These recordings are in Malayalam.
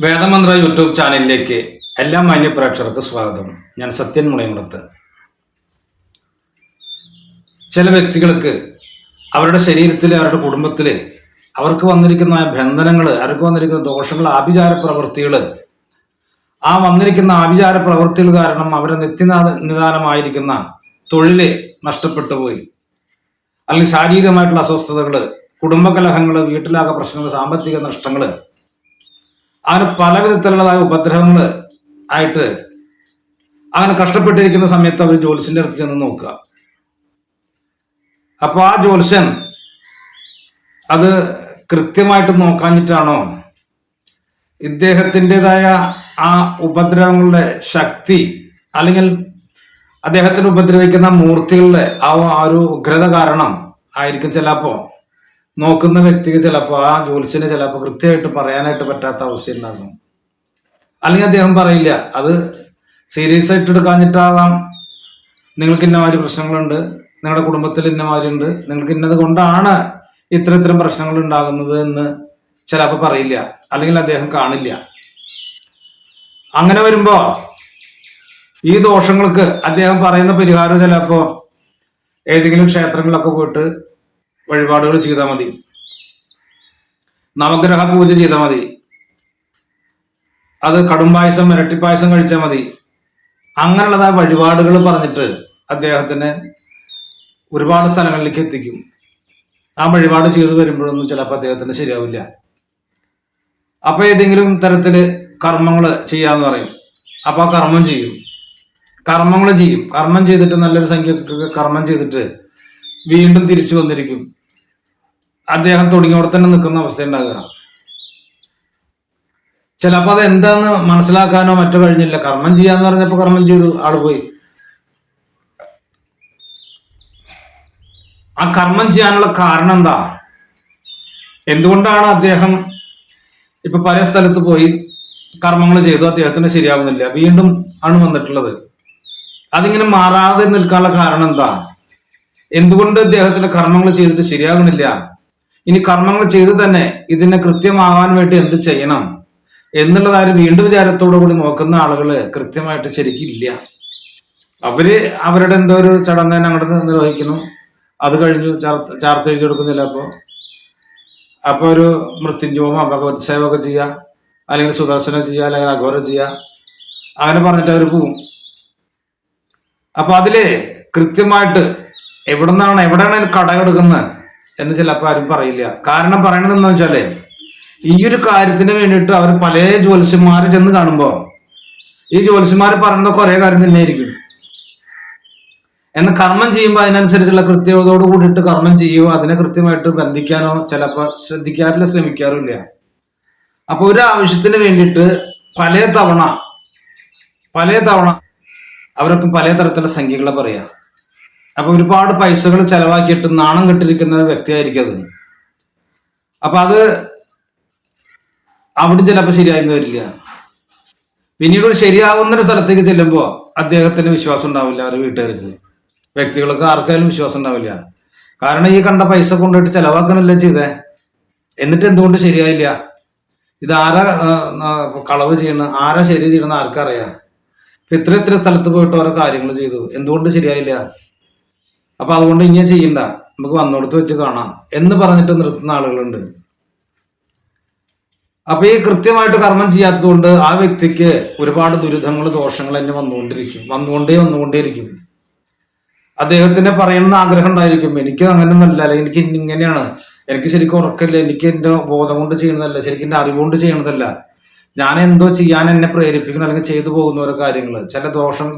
വേദമന്ത്ര യൂട്യൂബ് ചാനലിലേക്ക് എല്ലാ മാന്യ പ്രേക്ഷകർക്ക് സ്വാഗതം. ഞാൻ സത്യൻ മുളയംകുളത്ത്. ചില വ്യക്തികൾക്ക് അവരുടെ ശരീരത്തിൽ, അവരുടെ കുടുംബത്തിൽ അവർക്ക് വന്നിരിക്കുന്ന ബന്ധനങ്ങൾ, അവർക്ക് വന്നിരിക്കുന്ന ദോഷങ്ങൾ, ആഭിചാര പ്രവൃത്തികൾ, ആ വന്നിരിക്കുന്ന ആഭിചാര പ്രവൃത്തികൾ കാരണം അവരുടെ നിദാനമായിരിക്കുന്ന തൊഴില് നഷ്ടപ്പെട്ടു പോയി, അല്ലെങ്കിൽ ശാരീരികമായിട്ടുള്ള അസ്വസ്ഥതകൾ, കുടുംബകലഹങ്ങൾ, വീട്ടിലാകെ പ്രശ്നങ്ങൾ, സാമ്പത്തിക നഷ്ടങ്ങൾ, അങ്ങനെ പല വിധത്തിലുള്ളതായ ഉപദ്രവങ്ങൾ ആയിട്ട് അങ്ങനെ കഷ്ടപ്പെട്ടിരിക്കുന്ന സമയത്ത് അവർ ജ്യോത്സ്യന്റെ അടുത്ത് ചെന്ന് നോക്കുക. അപ്പൊ ആ ജ്യോത്സ്യൻ അത് കൃത്യമായിട്ട് നോക്കാഞ്ഞിട്ടാണോ, ഇദ്ദേഹത്തിൻ്റെതായ ആ ഉപദ്രവങ്ങളുടെ ശക്തി, അല്ലെങ്കിൽ അദ്ദേഹത്തിന് ഉപദ്രവിക്കുന്ന മൂർത്തികളുടെ ആ ഒരു ഉഗ്രത കാരണം ആയിരിക്കും ചിലപ്പോ നോക്കുന്ന വ്യക്തിക്ക് ചിലപ്പോൾ ആ ജ്യോത്സ്യനെ ചിലപ്പോൾ കൃത്യമായിട്ട് പറയാനായിട്ട് പറ്റാത്ത അവസ്ഥ ഉണ്ടാകും. അല്ലെങ്കിൽ അദ്ദേഹം പറയില്ല, അത് സീരിയസ് ആയിട്ട് എടുക്കാഞ്ഞിട്ടാവാം, നിങ്ങൾക്ക് ഇന്നമാതിരി പ്രശ്നങ്ങളുണ്ട്, നിങ്ങളുടെ കുടുംബത്തിൽ ഇന്നമാതിരി ഉണ്ട്, നിങ്ങൾക്ക് ഇന്നത് കൊണ്ടാണ് ഇത്തരം പ്രശ്നങ്ങൾ ഉണ്ടാകുന്നത് എന്ന് ചിലപ്പോൾ പറയില്ല, അല്ലെങ്കിൽ അദ്ദേഹം കാണില്ല. അങ്ങനെ വരുമ്പോ ഈ ദോഷങ്ങൾക്ക് അദ്ദേഹം പറയുന്ന പരിഹാരം ചിലപ്പോ ഏതെങ്കിലും ക്ഷേത്രങ്ങളിലൊക്കെ പോയിട്ട് വഴിപാടുകൾ ചെയ്താൽ മതി, നവഗ്രഹ പൂജ ചെയ്താൽ മതി, അത് കടുംപായസം ഇരട്ടിപ്പായസം കഴിച്ചാൽ മതി. അങ്ങനെയുള്ളതായ വഴിപാടുകൾ പറഞ്ഞിട്ട് അദ്ദേഹത്തിന് ഒരുപാട് സ്ഥലങ്ങളിലേക്ക് എത്തിക്കും. ആ വഴിപാട് ചെയ്തു വരുമ്പോഴൊന്നും ചിലപ്പോൾ അദ്ദേഹത്തിന് ശരിയാവില്ല. അപ്പൊ ഏതെങ്കിലും തരത്തില് കർമ്മങ്ങൾ ചെയ്യാന്ന് പറയും. അപ്പൊ ആ കർമ്മം ചെയ്യും. കർമ്മം ചെയ്തിട്ട് നല്ലൊരു സംഖ്യ കർമ്മം ചെയ്തിട്ട് വീണ്ടും തിരിച്ചു വന്നിരിക്കും. അദ്ദേഹം തുടങ്ങിയോടെ തന്നെ നിൽക്കുന്ന അവസ്ഥ ഉണ്ടാകുക. ചിലപ്പോ അത് എന്താന്ന് മനസ്സിലാക്കാനോ മറ്റോ കഴിഞ്ഞില്ല. കർമ്മം ചെയ്യാന്ന് പറഞ്ഞപ്പോ കർമ്മം ചെയ്തു, ആള് പോയി. ആ കർമ്മം ചെയ്യാനുള്ള കാരണം എന്താ? എന്തുകൊണ്ടാണ് അദ്ദേഹം ഇപ്പൊ പല സ്ഥലത്ത് പോയി കർമ്മങ്ങൾ ചെയ്തു, അദ്ദേഹത്തിന് ശരിയാവുന്നില്ല, വീണ്ടും ആണ് വന്നിട്ടുള്ളത്? അതിങ്ങനെ മാറാതെ നിൽക്കാനുള്ള കാരണം എന്താ? എന്തുകൊണ്ട് അദ്ദേഹത്തിന് കർമ്മങ്ങൾ ചെയ്തിട്ട് ശരിയാകുന്നില്ല? ഇനി കർമ്മങ്ങൾ ചെയ്ത് തന്നെ ഇതിനെ കൃത്യമാകാൻ വേണ്ടി എന്ത് ചെയ്യണം എന്നുള്ളതായ വീണ്ടും വിചാരത്തോടു കൂടി നോക്കുന്ന ആളുകള് കൃത്യമായിട്ട് ശരിക്കില്ല. അവര് അവരുടെ എന്തോ ഒരു ചടങ്ങ് അങ്ങോട്ട് നിർവഹിക്കുന്നു, അത് കഴിഞ്ഞു ചാർത്തെഴുതി കൊടുക്കുന്നില്ല. അപ്പൊ ഒരു മൃത്യുഞ്ജോമോ ഭഗവത് സേവക ചെയ്യുക, അല്ലെങ്കിൽ സുദർശനം ചെയ്യുക, അല്ലെങ്കിൽ അഘോരം ചെയ്യുക, അങ്ങനെ പറഞ്ഞിട്ട് അവർ പോവും. അപ്പൊ അതില് കൃത്യമായിട്ട് എവിടെയാണ് കടമെടുക്കുന്നത് എന്ന് ചിലപ്പോൾ ആരും പറയില്ല. കാരണം പറയണത് എന്താ വെച്ചാല്, ഈ ഒരു കാര്യത്തിന് വേണ്ടിയിട്ട് അവർ പല ജ്യോത്സ്യന്മാരെ ചെന്ന് കാണുമ്പോ ഈ ജ്യോത്സ്യന്മാർ പറയുന്ന കുറെ കാര്യം തന്നെയായിരിക്കും. എന്നാൽ കർമ്മം ചെയ്യുമ്പോൾ അതിനനുസരിച്ചുള്ള കൃത്യതയോട് കൂടിയിട്ട് കർമ്മം ചെയ്യുമോ, അതിനെ കൃത്യമായിട്ട് ബന്ധിക്കാനോ ചിലപ്പോൾ ശ്രദ്ധിക്കാറില്ല, ശ്രമിക്കാറില്ല. അപ്പൊ ഒരു ആവശ്യത്തിന് വേണ്ടിയിട്ട് പല തവണ അവർക്ക് പല തരത്തിലുള്ള സംഖ്യകളെ പറയാം. അപ്പൊ ഒരുപാട് പൈസകൾ ചെലവാക്കിയിട്ട് നാണം കെട്ടിരിക്കുന്ന ഒരു വ്യക്തിയായിരിക്കും അത്. അപ്പൊ അത് അവിടെ ചിലപ്പോൾ ശരിയായെന്ന് വരില്ല. പിന്നീട് ഒരു ശരിയാവുന്നൊരു സ്ഥലത്തേക്ക് ചെല്ലുമ്പോൾ അദ്ദേഹത്തിന് വിശ്വാസം ഉണ്ടാവില്ല, അവരുടെ വീട്ടുകാർക്ക്, വ്യക്തികൾക്ക് ആർക്കായാലും വിശ്വാസം ഉണ്ടാവില്ല. കാരണം ഈ കണ്ട പൈസ കൊണ്ടുപോയിട്ട് ചെലവാക്കാനല്ലേ ചെയ്തേ, എന്നിട്ട് എന്തുകൊണ്ട് ശരിയായില്ല? ഇത് ആരാ കളവ് ചെയ്യണ, ആരാ ശരി ചെയ്യണമെന്ന് ആർക്കറിയാം? ഇത്ര സ്ഥലത്ത് പോയിട്ട് ഓരോ കാര്യങ്ങൾ ചെയ്തു, എന്തുകൊണ്ട് ശരിയായില്ല? അപ്പൊ അതുകൊണ്ട് ഇങ്ങനെ ചെയ്യണ്ട, നമുക്ക് വന്നോടത്ത് വെച്ച് കാണാം എന്ന് പറഞ്ഞിട്ട് നിർത്തുന്ന ആളുകളുണ്ട്. അപ്പൊ ഈ കൃത്യമായിട്ട് കർമ്മം ചെയ്യാത്തത് കൊണ്ട് ആ വ്യക്തിക്ക് ഒരുപാട് ദുരിതങ്ങൾ, ദോഷങ്ങൾ തന്നെ വന്നുകൊണ്ടേയിരിക്കും. അദ്ദേഹത്തിന് പറയുന്ന ആഗ്രഹം ഉണ്ടായിരിക്കും, എനിക്ക് അങ്ങനെയൊന്നല്ല, അല്ലെങ്കിൽ എനിക്ക് ഇങ്ങനെയാണ്, എനിക്ക് ശരിക്കും ഉറക്കമില്ല, എനിക്ക് എന്റെ ബോധം കൊണ്ട് ചെയ്യുന്നതല്ല, ശരിക്കും എന്റെ അറിവുകൊണ്ട് ചെയ്യുന്നതല്ല, ഞാൻ എന്തോ ചെയ്യാൻ എന്നെ പ്രേരിപ്പിക്കണം, അല്ലെങ്കിൽ ചെയ്തു പോകുന്ന ഓരോ കാര്യങ്ങൾ, ചില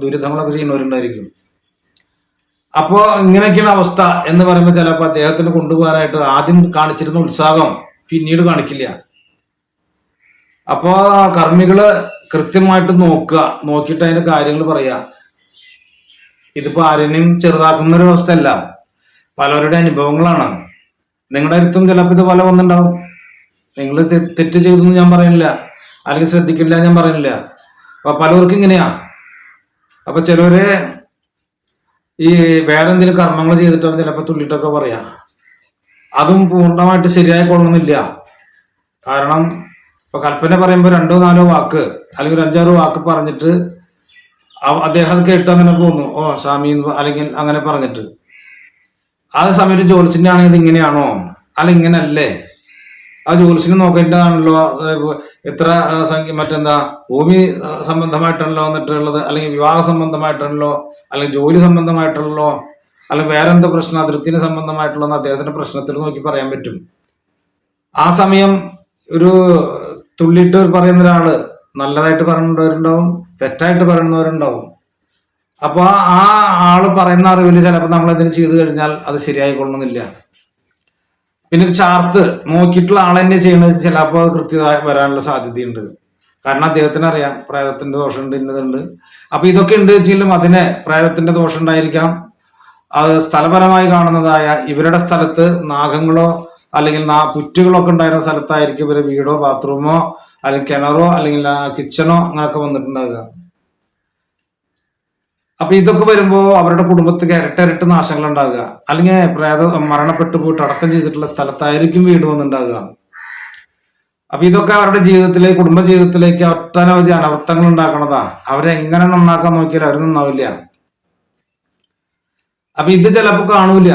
ദുരിതങ്ങളൊക്കെ ചെയ്യുന്നവരുണ്ടായിരിക്കും. അപ്പോ ഇങ്ങനെയൊക്കെയാണ് അവസ്ഥ എന്ന് പറയുമ്പോൾ ചിലപ്പോൾ അദ്ദേഹത്തിന് കൊണ്ടുപോകാനായിട്ട് ആദ്യം കാണിച്ചിരുന്ന ഉത്സാഹം പിന്നീട് കാണിക്കില്ല. അപ്പോ കർമ്മികള് കൃത്യമായിട്ട് നോക്കിയിട്ട് അതിന്റെ കാര്യങ്ങൾ പറയാ. ഇതിപ്പോ ആരെയും ചെറുതാക്കുന്ന ഒരു അവസ്ഥയല്ല, പലവരുടെ അനുഭവങ്ങളാണ്. നിങ്ങളുടെ അടുത്തും ചിലപ്പോൾ ഇതുപോലെ വന്നിട്ടുണ്ടാവും. നിങ്ങൾ തെറ്റ് ചെയ്തെന്ന് ഞാൻ പറയുന്നില്ല, അല്ലെങ്കിൽ ശ്രദ്ധിക്കില്ല ഞാൻ പറയുന്നില്ല. അപ്പൊ പലവർക്കും ഇങ്ങനെയാ. അപ്പൊ ചിലവര് ഈ വേറെ എന്തെങ്കിലും കർമ്മങ്ങൾ ചെയ്തിട്ടാണ് ചിലപ്പോൾ തുള്ളിട്ടൊക്കെ പറയാ. അതും പൂർണ്ണമായിട്ട് ശരിയായി കൊള്ളണമെന്നില്ല. കാരണം ഇപ്പൊ കൽപ്പന പറയുമ്പോൾ 2-4 വാക്ക് അല്ലെങ്കിൽ 5-6 വാക്ക് പറഞ്ഞിട്ട് അദ്ദേഹം അത് കേട്ട് അങ്ങനെ പോന്നു, ഓ സ്വാമി അല്ലെങ്കിൽ അങ്ങനെ പറഞ്ഞിട്ട്. ആ സമയത്ത് ജ്യോത്സ്യന്റെ ആണെങ്കിൽ ഇത് ഇങ്ങനെയാണോ അല്ല ഇങ്ങനല്ലേ, ആ ജ്യോത്സ്യന് നോക്കേണ്ടതാണല്ലോ, എത്ര മറ്റെന്താ ഭൂമി സംബന്ധമായിട്ടാണല്ലോ വന്നിട്ടുള്ളത്, അല്ലെങ്കിൽ വിവാഹ സംബന്ധമായിട്ടാണല്ലോ, അല്ലെങ്കിൽ ജോലി സംബന്ധമായിട്ടുള്ളോ, അല്ലെങ്കിൽ വേറെ എന്തോ പ്രശ്നം അതിർത്തിന് സംബന്ധമായിട്ടുള്ള അദ്ദേഹത്തിന്റെ പ്രശ്നത്തിൽ നോക്കി പറയാൻ പറ്റും. ആ സമയം ഒരു തുള്ളിയിട്ട് പറയുന്ന ഒരാള് നല്ലതായിട്ട് പറയുന്നവരുണ്ടാവും, തെറ്റായിട്ട് പറയുന്നവരുണ്ടാവും. അപ്പൊ ആ ആള് പറയുന്ന അറിവില് ചിലപ്പോൾ നമ്മൾ എന്തിനു ചെയ്തു കഴിഞ്ഞാൽ അത് ശരിയായിക്കൊള്ളുന്നില്ല. പിന്നെ ഒരു ചാർത്ത് നോക്കിയിട്ടുള്ള ആൾ തന്നെ ചെയ്യണത് ചിലപ്പോൾ അത് കൃത്യമായി വരാനുള്ള സാധ്യതയുണ്ട്. കാരണം അദ്ദേഹത്തിന് അറിയാം പ്രേതത്തിന്റെ ദോഷം ഉണ്ട്, ഇന്നതുണ്ട്. അപ്പൊ ഇതൊക്കെ ഉണ്ട് വെച്ചാലും അതിനെ പ്രേതത്തിന്റെ ദോഷം ഉണ്ടായിരിക്കാം. അത് സ്ഥലപരമായി കാണുന്നതായ ഇവരുടെ സ്ഥലത്ത് നാഗങ്ങളോ അല്ലെങ്കിൽ പുറ്റുകളൊക്കെ ഉണ്ടായിരുന്ന സ്ഥലത്തായിരിക്കും ഇവര് വീടോ ബാത്റൂമോ അല്ലെങ്കിൽ കിണറോ അല്ലെങ്കിൽ കിച്ചണോ അങ്ങനെയൊക്കെ വന്നിട്ടുണ്ടാകുക. അപ്പൊ ഇതൊക്കെ വരുമ്പോ അവരുടെ കുടുംബത്തിൽ ഇരട്ടിരട്ട് നാശങ്ങൾ ഉണ്ടാകുക. അല്ലെങ്കിൽ മരണപ്പെട്ടു പോയിട്ട് അടക്കം ചെയ്തിട്ടുള്ള സ്ഥലത്തായിരിക്കും വീട് വന്നിട്ടുണ്ടാകുക. അപ്പൊ ഇതൊക്കെ അവരുടെ ജീവിതത്തിലേക്ക്, കുടുംബ ജീവിതത്തിലേക്ക് ഒട്ടനവധി അനർത്ഥങ്ങൾ ഉണ്ടാക്കണതാ. അവരെ എങ്ങനെ നന്നാക്കാൻ നോക്കിയാലും അവർ നന്നാവില്ല. അപ്പൊ ഇത് ചിലപ്പോ കാണൂല.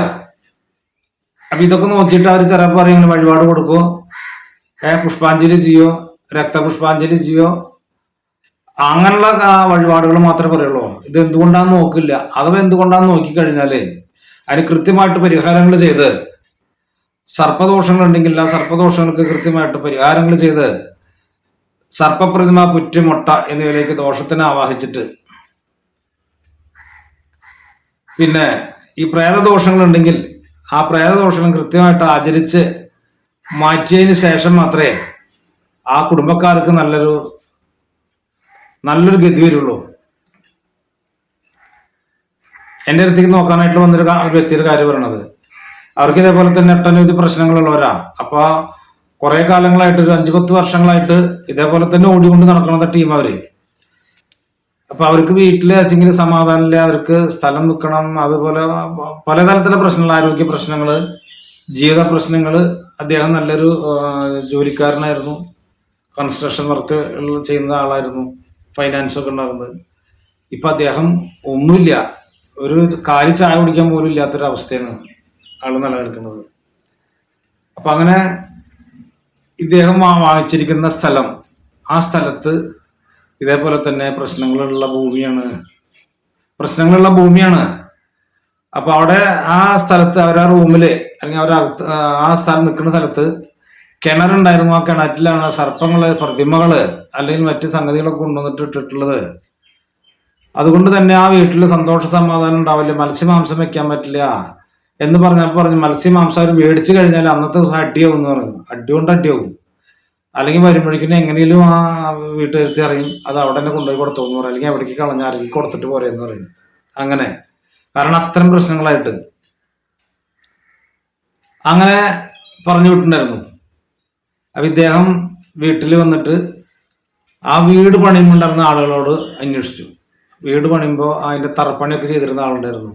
അപ്പൊ ഇതൊക്കെ നോക്കിയിട്ട് അവർ ചിലപ്പോ പറയും വഴിപാട് കൊടുക്കോ, പുഷ്പാഞ്ജലി ചെയ്യോ, രക്തപുഷ്പാഞ്ജലി ചെയ്യോ, അങ്ങനെയുള്ള വഴിപാടുകൾ മാത്രമേ പറയുള്ളൂ. ഇത് എന്തുകൊണ്ടാന്ന് നോക്കില്ല. അഥവാ എന്തുകൊണ്ടാന്ന് നോക്കിക്കഴിഞ്ഞാല് അതിന് കൃത്യമായിട്ട് പരിഹാരങ്ങൾ ചെയ്ത്, സർപ്പദോഷങ്ങൾ ഉണ്ടെങ്കിൽ ആ സർപ്പദോഷങ്ങൾക്ക് കൃത്യമായിട്ട് പരിഹാരങ്ങൾ ചെയ്ത് സർപ്പപ്രതിമ, പുറ്റുമുട്ട എന്നിവയിലേക്ക് ദോഷത്തിനെ ആവാഹിച്ചിട്ട്, പിന്നെ ഈ പ്രേതദോഷങ്ങൾ ഉണ്ടെങ്കിൽ ആ പ്രേതദോഷങ്ങൾ കൃത്യമായിട്ട് ആചരിച്ച് മാറ്റിയതിന് ശേഷം മാത്രമേ ആ കുടുംബക്കാർക്ക് നല്ലൊരു ഗതി വരുള്ളൂ. എൻ്റെ അടുത്തേക്ക് നോക്കാനായിട്ട് വന്നൊരു വ്യക്തിയുടെ കാര്യം പറയണത്, അവർക്ക് ഇതേപോലെ തന്നെ ഒട്ടനവധി പ്രശ്നങ്ങളുള്ളവരാ. അപ്പൊ കുറെ കാലങ്ങളായിട്ട് ഒരു 5-10 വർഷങ്ങളായിട്ട് ഇതേപോലെ തന്നെ ഓടിക്കൊണ്ട് നടക്കുന്ന ടീം അവര്. അപ്പൊ അവർക്ക് വീട്ടില് വെച്ചെങ്കിൽ സമാധാനമില്ല, അവർക്ക് സ്ഥലം വിൽക്കണം, അതുപോലെ പലതരത്തിലുള്ള പ്രശ്നങ്ങൾ, ആരോഗ്യ പ്രശ്നങ്ങള്, ജീവിത പ്രശ്നങ്ങള്. അദ്ദേഹം നല്ലൊരു ജോലിക്കാരനായിരുന്നു, കൺസ്ട്രക്ഷൻ വർക്ക് ചെയ്യുന്ന ആളായിരുന്നു, ഫൈനാൻസ് ഒക്കെ ഉണ്ടായിരുന്നത്. ഇപ്പൊ അദ്ദേഹം ഒന്നുമില്ല, ഒരു കാലി ചായ കുടിക്കാൻ പോലും ഇല്ലാത്തൊരവസ്ഥയാണ് ആള് നിലനിൽക്കുന്നത്. അപ്പൊ അങ്ങനെ ഇദ്ദേഹം വാങ്ങിച്ചിരിക്കുന്ന സ്ഥലം, ആ സ്ഥലത്ത് ഇതേപോലെ തന്നെ പ്രശ്നങ്ങളുള്ള ഭൂമിയാണ്. അപ്പൊ അവിടെ ആ സ്ഥലത്ത് അവരാ റൂമില് അല്ലെങ്കിൽ ആ സ്ഥലം നിൽക്കുന്ന സ്ഥലത്ത് കിണറുണ്ടായിരുന്നു. ആ കിണറ്റിലാണ് സർപ്പങ്ങള്, പ്രതിമകള് അല്ലെങ്കിൽ മറ്റു സംഗതികളൊക്കെ കൊണ്ടുവന്നിട്ട് ഇട്ടിട്ടുള്ളത്. അതുകൊണ്ട് തന്നെ ആ വീട്ടിൽ സന്തോഷ സമാധാനം ഉണ്ടാവില്ല, മത്സ്യമാംസം വെക്കാൻ പറ്റില്ല എന്ന് പറഞ്ഞു. മത്സ്യമാംസം അവർ മേടിച്ചു കഴിഞ്ഞാൽ അന്നത്തെ ദിവസം അടിയാവും എന്ന് പറഞ്ഞു. അടിയാവും. അല്ലെങ്കിൽ വരുമ്പോഴേക്കും എങ്ങനെയും ആ വീട്ടുകാരത്തി അറിയും, അത് അവിടെ തന്നെ കൊണ്ടുപോയി കൊടുത്തോന്ന് പറയും, അല്ലെങ്കിൽ എവിടേക്ക് കളഞ്ഞാരെങ്കിൽ കൊടുത്തിട്ട് പോരെന്ന് പറയും. അങ്ങനെ കാരണം അത്തരം പ്രശ്നങ്ങളായിട്ട് അങ്ങനെ പറഞ്ഞു വിട്ടിട്ടുണ്ടായിരുന്നു. അപ്പൊ ഇദ്ദേഹം വീട്ടിൽ വന്നിട്ട് ആ വീട് പണിയുമ്പോണ്ടായിരുന്ന ആളുകളോട് അന്വേഷിച്ചു. വീട് പണിയുമ്പോൾ അതിന്റെ തറപ്പണിയൊക്കെ ചെയ്തിരുന്ന ആളുണ്ടായിരുന്നു.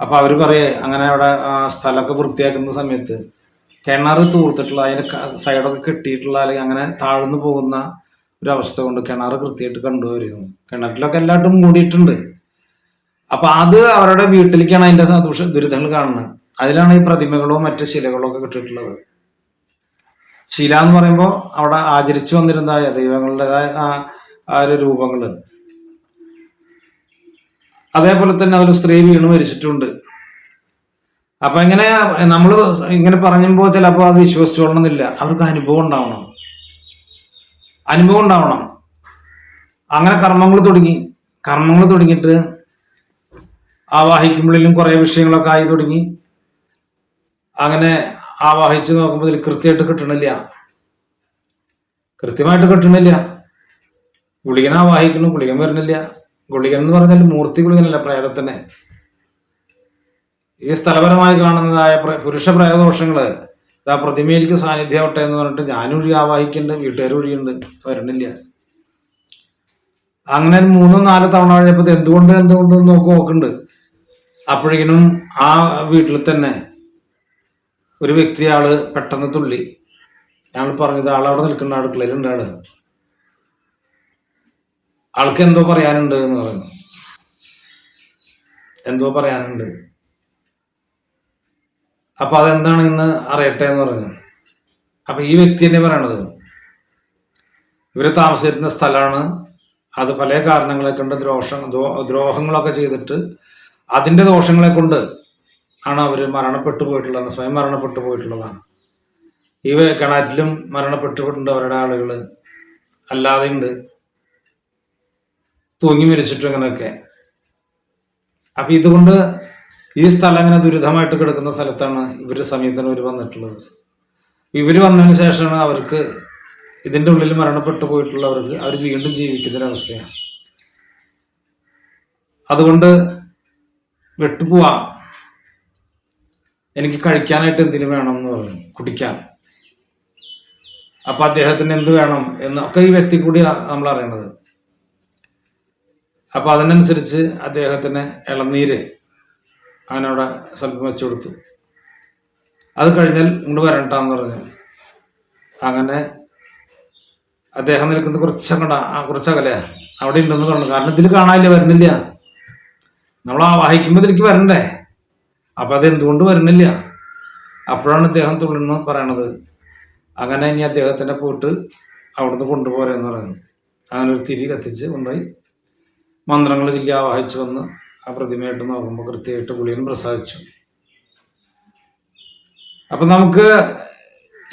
അപ്പൊ അവര് പറയേ അങ്ങനെ അവിടെ സ്ഥലമൊക്കെ വൃത്തിയാക്കുന്ന സമയത്ത് കിണർ തൂർത്തിട്ടുള്ള, അതിന് സൈഡൊക്കെ കെട്ടിയിട്ടുള്ള, അല്ലെങ്കിൽ അങ്ങനെ താഴ്ന്നു പോകുന്ന ഒരവസ്ഥ കൊണ്ട് കിണർ കൃത്യമായിട്ട് കണ്ടുവരുന്നു. കിണറ്റിലൊക്കെ എല്ലായിട്ടും മൂടിയിട്ടുണ്ട്. അപ്പൊ അത് അവരുടെ വീട്ടിലേക്കാണ് അതിന്റെ ദുരിതങ്ങൾ കാണുന്നത്. അതിലാണ് ഈ പ്രതിമകളോ മറ്റു ശിലകളോ ഒക്കെ കിട്ടിയിട്ടുള്ളത്. ശില എന്ന് പറയുമ്പോൾ അവിടെ ആചരിച്ചു വന്നിരുന്നതായ ദൈവങ്ങളുടേതായ ആ ഒരു രൂപങ്ങള്. അതേപോലെ തന്നെ അതൊരു സ്ത്രീ വീണ് മരിച്ചിട്ടുണ്ട്. അപ്പൊ ഇങ്ങനെ നമ്മൾ ഇങ്ങനെ പറഞ്ഞുമ്പോ ചിലപ്പോ അത് വിശ്വസിച്ചോളണമെന്നില്ല. അവർക്ക് അനുഭവം ഉണ്ടാവണം. അങ്ങനെ കർമ്മങ്ങൾ തുടങ്ങിയിട്ട് ആവാഹിക്കുമ്പോഴും കുറെ വിഷയങ്ങളൊക്കെ ആയി തുടങ്ങി. അങ്ങനെ ആവാഹിച്ച് നോക്കുമ്പോൾ ഇതിൽ കൃത്യമായിട്ട് കിട്ടണില്ല. ഗുളികൻ ആവാഹിക്കണം, ഗുളികൻ വരുന്നില്ല. ഗുളികൻ എന്ന് പറഞ്ഞാൽ മൂർത്തി ഗുളികനല്ല, പ്രേതത്തിനെ. ഈ സ്ഥലപരമായി കാണുന്നതായ പുരുഷ പ്രേതദോഷങ്ങള് പ്രതിമയിലേക്ക് സാന്നിധ്യമാവട്ടെ എന്ന് പറഞ്ഞിട്ട് ഞാനൊഴി ആവാഹിക്കുന്നുണ്ട്, വീട്ടുകാരൊഴിയുണ്ട്, വരണില്ല. അങ്ങനെ 3-4 തവണ കഴിഞ്ഞപ്പോ എന്തുകൊണ്ട് നോക്കുന്നുണ്ട്. അപ്പോഴേക്കും ആ വീട്ടിൽ തന്നെ ഒരു വ്യക്തി, ആള് പെട്ടെന്ന് തുള്ളി. ഞങ്ങൾ പറഞ്ഞത് ആളവിടെ നിൽക്കുന്ന അടുക്കളയിലുണ്ട്. ആൾക്ക് എന്തോ പറയാനുണ്ട് എന്ന് പറഞ്ഞു. എന്തോ പറയാനുണ്ട്. അപ്പൊ അതെന്താണ് ഇന്ന് അറിയട്ടെ എന്ന് പറഞ്ഞു. അപ്പൊ ഈ വ്യക്തി തന്നെ പറയണത്, ഇവര് താമസിച്ചിരുന്ന സ്ഥലമാണ്, അത് പല കാരണങ്ങളെ കൊണ്ട് ദ്രോഹങ്ങളൊക്കെ ചെയ്തിട്ട് അതിന്റെ ദോഷങ്ങളെ കൊണ്ട് ആണ് അവർ മരണപ്പെട്ടു പോയിട്ടുള്ളത്, സ്വയം മരണപ്പെട്ടു പോയിട്ടുള്ളതാണ്. ഈ കിണറ്റിലും മരണപ്പെട്ടിട്ടുണ്ട് അവരുടെ ആളുകൾ, അല്ലാതെ ഉണ്ട് തൂങ്ങി മരിച്ചിട്ടും അങ്ങനെയൊക്കെ. അപ്പൊ ഇതുകൊണ്ട് ഈ സ്ഥലം അങ്ങനെ ദുരിതമായിട്ട് കിടക്കുന്ന സ്ഥലത്താണ് ഇവര് സമയത്തിന് ഇവർ വന്നിട്ടുള്ളത്. ഇവര് വന്നതിന് ശേഷമാണ് അവർക്ക് ഇതിന്റെ ഉള്ളിൽ മരണപ്പെട്ടു പോയിട്ടുള്ളവർക്ക് അവർ വീണ്ടും ജീവിക്കുന്നൊരവസ്ഥയാണ്. അതുകൊണ്ട് വിട്ടുപോവാം, എനിക്ക് കഴിക്കാനായിട്ട് എന്തിനു വേണം എന്ന് പറഞ്ഞു, കുടിക്കാൻ. അപ്പൊ അദ്ദേഹത്തിന് എന്ത് വേണം എന്നൊക്കെ ഈ വ്യക്തി കൂടി നമ്മൾ അറിയണത്. അപ്പൊ അതിനനുസരിച്ച് അദ്ദേഹത്തിന് ഇളനീര് അവനവിടെ സ്വല്പം വെച്ചു കൊടുത്തു. അത് കഴിഞ്ഞാൽ ഇങ്ങോട്ട് വരണ്ടാന്ന് പറഞ്ഞു. അങ്ങനെ അദ്ദേഹം നിൽക്കുന്നത് കുറച്ചകലെ അവിടെ ഉണ്ടെന്ന് പറഞ്ഞു. കാരണം ഇതിൽ കാണാനില്ല, വരുന്നില്ല. നമ്മൾ ആവാഹിക്കുമ്പോൾ ഇതിലേക്ക് വരണ്ടേ, അപ്പൊ അത് എന്തുകൊണ്ട് വരുന്നില്ല? അപ്പോഴാണ് അദ്ദേഹം തുള്ളിന്ന് പറയണത്. അങ്ങനെ ഇനി അദ്ദേഹത്തിനെ പോയിട്ട് അവിടുന്ന് കൊണ്ടുപോരെന്ന് പറയുന്നു. അങ്ങനെ ഒരു തിരി കത്തിച്ച് കൊണ്ടുപോയി മന്ത്രങ്ങൾ ചൊല്ലി ആവാഹിച്ചു വന്ന് ആ പ്രതിമയായിട്ട് നോക്കുമ്പോൾ കൃത്യമായിട്ട് ഗുളികൻ പ്രസാദിച്ചു. അപ്പൊ നമുക്ക്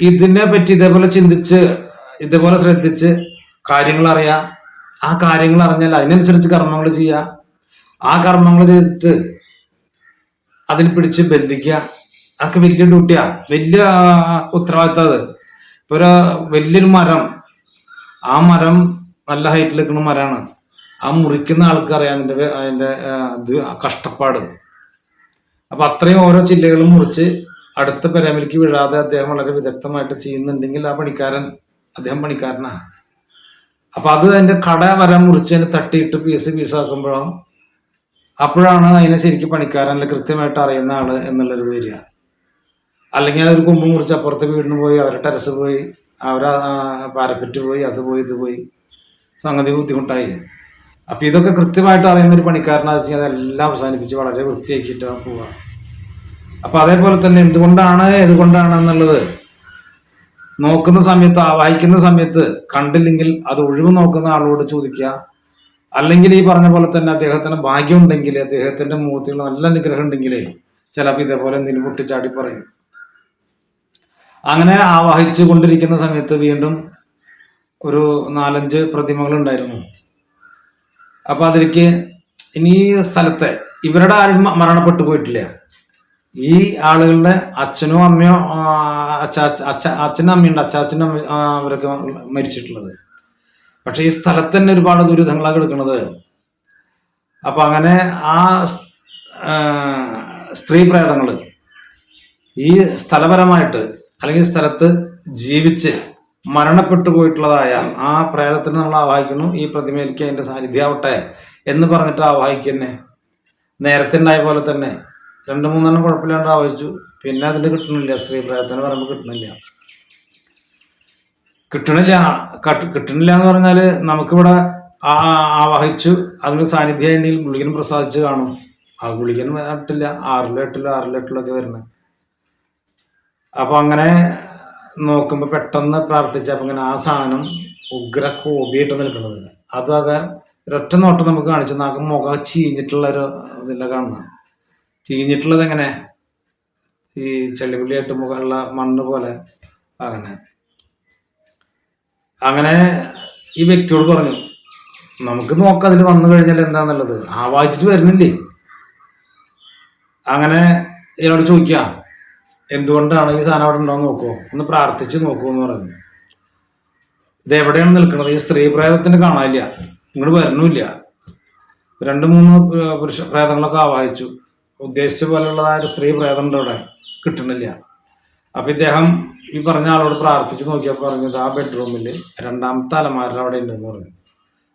ഇതിനെ പറ്റി ഇതേപോലെ ചിന്തിച്ച് ഇതേപോലെ ശ്രദ്ധിച്ച് കാര്യങ്ങൾ അറിയാം. ആ കാര്യങ്ങൾ അറിഞ്ഞാൽ അതിനനുസരിച്ച് കർമ്മങ്ങൾ ചെയ്യുക. ആ കർമ്മങ്ങൾ ചെയ്തിട്ട് അതിന് പിടിച്ച് ബന്ധിക്കുക. അതൊക്കെ വലിയ ഡ്യൂട്ടിയാ, വലിയ ഉത്തരവാദിത്തം. അത് ഇപ്പൊ ഒരു വലിയൊരു മരം, ആ മരം നല്ല ഹൈറ്റിൽ നിൽക്കുന്ന മരമാണ്. ആ മുറിക്കുന്ന ആൾക്കറിയാം അതിന്റെ കഷ്ടപ്പാട്. അപ്പൊ അത്രയും ഓരോ ചില്ലകളും മുറിച്ച് അടുത്ത പെരാമലിക്ക് വീഴാതെ അദ്ദേഹം വളരെ വിദഗ്ധമായിട്ട് ചെയ്യുന്നുണ്ടെങ്കിൽ ആ അദ്ദേഹം പണിക്കാരനാ. അപ്പൊ അത് അതിന്റെ കട വരാൻ മുറിച്ച് അതിനെ തട്ടിയിട്ട് പീസാക്കുമ്പോഴോ അപ്പോഴാണ് അതിനെ ശരിക്കും പണിക്കാരൻ കൃത്യമായിട്ട് അറിയുന്ന ആള് എന്നുള്ളൊരു വരിക. അല്ലെങ്കിൽ അതൊരു കൊമ്പ് മുറിച്ച് അപ്പുറത്തെ വീടിന് പോയി, അവരുടെ ടെറസ് പോയി, അവരെ പാരപ്പറ്റ് പോയി, അത് പോയി ഇത് പോയി, സംഗതി ബുദ്ധിമുട്ടായി. അപ്പൊ ഇതൊക്കെ കൃത്യമായിട്ട് അറിയുന്ന ഒരു പണിക്കാരനാണെന്ന് വെച്ച് കഴിഞ്ഞാൽ അതെല്ലാം അവസാനിപ്പിച്ച് വളരെ വൃത്തിയാക്കിയിട്ടാണ് പോവുക. അപ്പൊ അതേപോലെ തന്നെ എന്തുകൊണ്ടാണ് എന്നുള്ളത് നോക്കുന്ന സമയത്ത്, ആവാഹിക്കുന്ന സമയത്ത് കണ്ടില്ലെങ്കിൽ അത് ഒഴിവ് നോക്കുന്ന ആളോട് ചോദിക്കുക. അല്ലെങ്കിൽ ഈ പറഞ്ഞ പോലെ തന്നെ അദ്ദേഹത്തിന് ഭാഗ്യം ഉണ്ടെങ്കിൽ, അദ്ദേഹത്തിന്റെ മുഖത്തുള്ള നല്ല അനുഗ്രഹം ഉണ്ടെങ്കിൽ ചിലപ്പോൾ ഇതേപോലെ എന്തെങ്കിലും പൊട്ടിച്ചാടി പറയും. അങ്ങനെ ആവാഹിച്ചു കൊണ്ടിരിക്കുന്ന സമയത്ത് വീണ്ടും ഒരു 4-5 പ്രതിമകൾ ഉണ്ടായിരുന്നു. അപ്പൊ അതിലേക്ക് ഇനി സ്ഥലത്തെ ഇവരുടെ ആരും മരണപ്പെട്ടു പോയിട്ടില്ല. ഈ ആളുകളുടെ അച്ഛനോ അമ്മയോ, അച്ഛനും അമ്മയുണ്ട്, അച്ചാച്ചനും അവരൊക്കെ മരിച്ചിട്ടുള്ളത്. പക്ഷെ ഈ സ്ഥലത്ത് തന്നെ ഒരുപാട് ദുരിതങ്ങളാണ് കിടക്കുന്നത്. അപ്പൊ അങ്ങനെ ആ സ്ത്രീ പ്രേതങ്ങള് ഈ സ്ഥലപരമായിട്ട് അല്ലെങ്കിൽ സ്ഥലത്ത് ജീവിച്ച് മരണപ്പെട്ടു പോയിട്ടുള്ളതായ ആ പ്രേതത്തിന് നമ്മൾ ആവാഹിക്കുന്നു. ഈ പ്രതിമയിലേക്ക് അതിന്റെ സാന്നിധ്യമാവട്ടെ എന്ന് പറഞ്ഞിട്ട് ആവാഹിക്കന്നെ. നേരത്തെ ഉണ്ടായ പോലെ തന്നെ 2-3 കുഴപ്പമില്ലാണ്ട് ആവഹിച്ചു. പിന്നെ അതിന്റെ കിട്ടണില്ല, സ്ത്രീ പ്രേതത്തിന് പറയുമ്പോൾ കിട്ടണില്ല എന്ന് പറഞ്ഞാല് നമുക്കിവിടെ ആവാഹിച്ചു അതിന് സാന്നിധ്യമായിട്ടുണ്ടെങ്കിൽ ഗുളികനും പ്രസാദിച്ച് കാണും. ആ ഗുളികൻ 8-ല്ല 6-ല് 8 വരുന്നത്. അപ്പൊ അങ്ങനെ നോക്കുമ്പോ പെട്ടെന്ന് പ്രാർത്ഥിച്ചപ്പോ ഇങ്ങനെ ആ സാധനം ഉഗ്ര കോപിയായിട്ട് നിൽക്കുന്നത്. അതൊക്കെ ഒരൊറ്റ നോട്ടം നമുക്ക് കാണിച്ചു. മുഖം ചീഞ്ഞിട്ടുള്ള ഒരു ഇതില്ല കാണുന്നത്. ചീഞ്ഞിട്ടുള്ളത് എങ്ങനെ, ഈ ചെളിപുള്ളിയായിട്ട് മുഖമുള്ള മണ്ണ് പോലെ. അങ്ങനെ ഈ വ്യക്തിയോട് പറഞ്ഞു, നമുക്ക് നോക്കാം അതിൽ വന്നു കഴിഞ്ഞാൽ എന്താന്നുള്ളത്. ആവാഹിച്ചിട്ട് വരുന്നില്ലേ. അങ്ങനെ ഇതിനോട് ചോദിക്കാം, എന്തുകൊണ്ടാണ് ഈ സാധനം അവിടെ ഉണ്ടോ നോക്കൂ, ഒന്ന് പ്രാർത്ഥിച്ചു നോക്കൂ എന്ന് പറഞ്ഞു. ഇത് എവിടെയാണ് നിൽക്കുന്നത്? ഈ സ്ത്രീ പ്രേതത്തിന് കാണാനില്ല, ഇങ്ങോട്ട് വരണമില്ല. 2-3 പുരുഷ പ്രേതങ്ങളൊക്കെ ആവാഹിച്ചു. ഉദ്ദേശിച്ച പോലെയുള്ളതായ ഒരു സ്ത്രീ പ്രേതമുണ്ട് അവിടെ, കിട്ടണില്ല. അപ്പൊ ഇദ്ദേഹം ഈ പറഞ്ഞ ആളോട് പ്രാർത്ഥിച്ചു നോക്കിയപ്പോൾ പറഞ്ഞത് ആ ബെഡ്റൂമിൽ 2ാമത്തെ അലമാര അവിടെ ഉണ്ടെന്ന് പറഞ്ഞു.